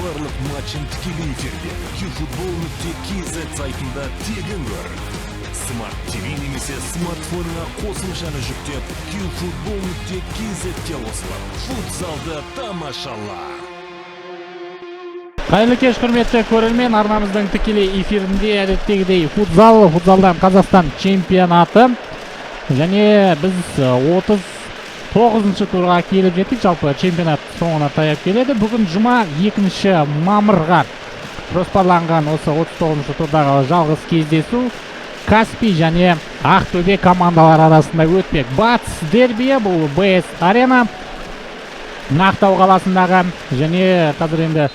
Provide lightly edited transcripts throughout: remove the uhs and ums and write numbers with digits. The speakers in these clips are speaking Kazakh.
барлық матчын тікелей эфирде QFootball.kz сайтында тегін көр. Smart TV немесе смартфоныңа қосымшаны жүктеп, QFootball.kz-те қосылып, футзалды тамашала. Қайырлы кеш, құрметті көрермен, арнамыздың тікелей эфирінде әдеттегідей футзалдан Қазақстан чемпионаты. Және біз 39-шы турға келіп жеттік, жалпы чемпионат соңына таяп келеді. Бүгін жұма 2 мамырға жоспарланған осы 39-шы турдағы жалғыз кездесу Каспий және Ақтөбе командалар арасында өтпек. Батыс дербиі, бұл БС Арена, Ақтау қаласындағы, және қазір енді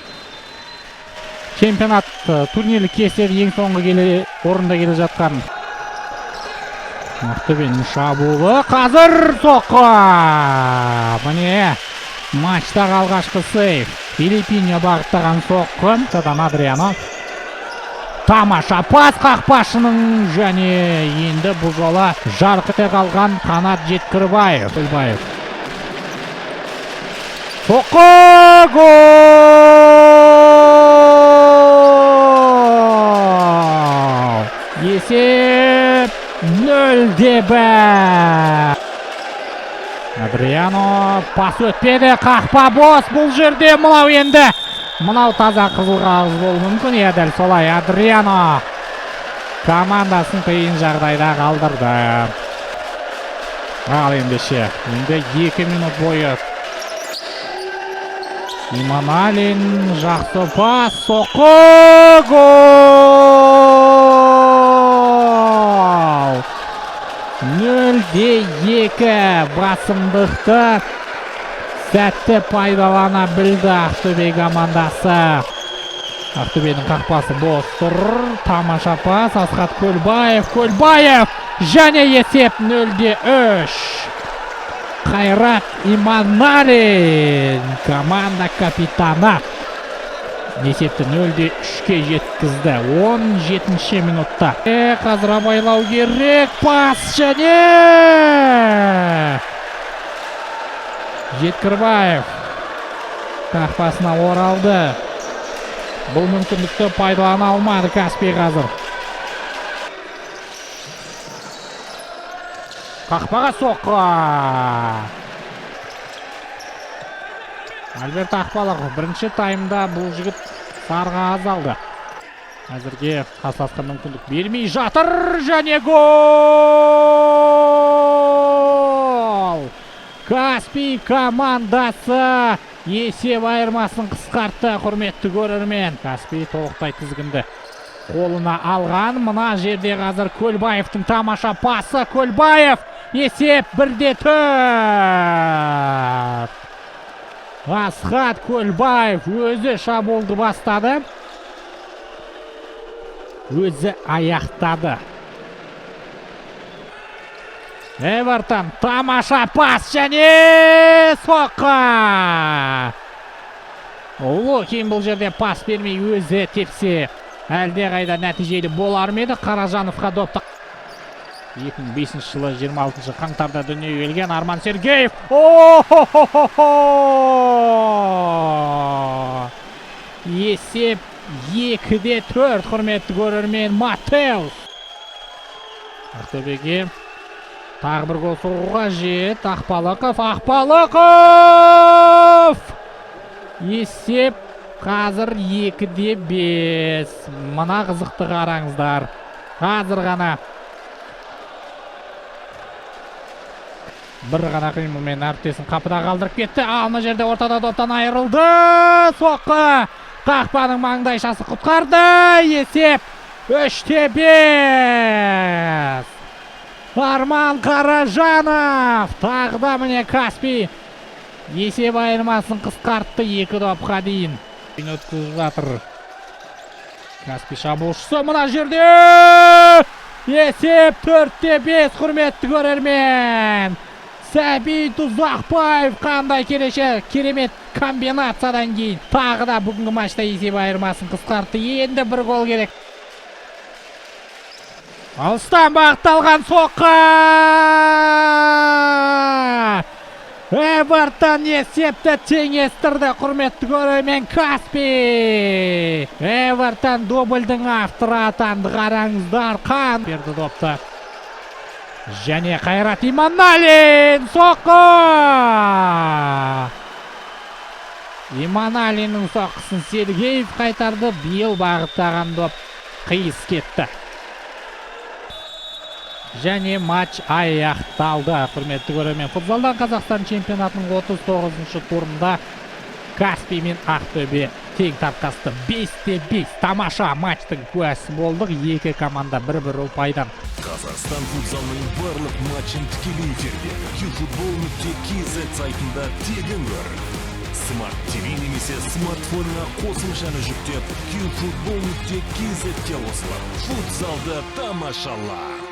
чемпионат турнирлік кестері ең соңғы орында келе жатқан Ақтөбенің шабуылы. Қазір соққы! Міне, матчтағы алғашқы сейв. Филиппиньо бағыттаған соққы. Садан Адриано. Тамаша пас қақпашының, және енді бұл жолы жарқыте қалған Қанат Жеткірбаев. Соққы! Гол! Есеп 0-1. Адриано пас өтпеді, қақпа бос бұл жерде. Мұнау енді. Мұнау таза қызыл қағыз болуы мүмкін. Дәл солай Адриано командасын қиын жағдайда қалдырды. Ал ендеше, енді 2 минут бойы Иманалин, жақсы пас, соққы, гол! 0-2 басымдықты сәтті пайдалана білді Ақтөбе командасы. Ақтөбенің қақпасы бос тұр. Тамаша пас, Асхат Көлбаев, және есеп 0-3. Қайрат Иманалин, команда капитаны, есепті 0-3-ке жеткізді 17 минутта. Қазір абайлау керек, пас және Жеткірбаев қақпасына оралды. Бұл мүмкіндікті пайдалана алмады Каспий қазір. Қақпаға соққы. Альберт Ақбалықов бірінші таймда бұл жігіт сарға азалды. Әзірге қасласқа мүмкіндік бермей жатыр, және гол! Каспий командасы есеп айырмасын қысқартты, құрметті көрермен. Каспий толықтай тізгінді қолына алған. Мына жерде қазір Көлбаевтың тамаша пасы. Көлбаев, есеп 1-4. Асхат Көлбаев өзі шабуылды бастады, өзі аяқтады. Эвертон, тамаша пас және соққы! Лукин бұл жерде пас бермей өзі тепсе, әлде қайда нәтижелі болар ма еді? Қаражановқа допты. 2005 жылы 26 қаңтарда дүниеге келген Арман Сергеев. Есеп 2-4, құрметті көрермен. Матеус Ақтөбеге тағы бір гол соғуға жет. Ақбалықов! Есеп қазір 2-5. Мына қызықты қараңыздар. Қазір ғана бір ғана қимылмен әріптесін қапыда қалдырып кетті. Мына жерде ортада доптан айырылды. Соққы! Қақпаның маңдайшасы құтқарды. Есеп 3-5. Арман Қаражанов. Тағда міне Каспий есеп айырмасын қысқартты 2 допқа дейін. Өткізіп жатыр Каспий шабуылшысы. Мына жерде есеп 4-5, құрметті көрермен. Сәбит Ұзақбаев қандай керемет комбинациядан кейін тағы да бүгінгі матчта есеп айырмасын қысқартты. Енді бір гол керек. Алыстан бағытталған соққы! Эвертон есепті теңестірді, құрметті көрермен. Каспий! Эвертон дубльдің авторы атанды, қараңыздар. Қан берді допты. Және Қайрат Иманалин соққы! Иманалиннің соққысын Сергеев қайтарды. Биыл бағыттаған доп қиыс кетті. Және матч аяқталды, құрметті көрермен. Футболдан Қазақстан чемпионатының 39-шы турында Каспий мен Ақтөбе тең тарқасты. 5-5 тамаша матчтың куәсі болдық. Екі команда бір-бір ұпайдан. Қазақстан футзалының барлық матчын тікелей эфирде eFootball.kz сайтында тегін көр. Smart TV немесе смартфонына қосымшаны жүктеп eFootball.kz-ге қосылып, футзалды тамашала.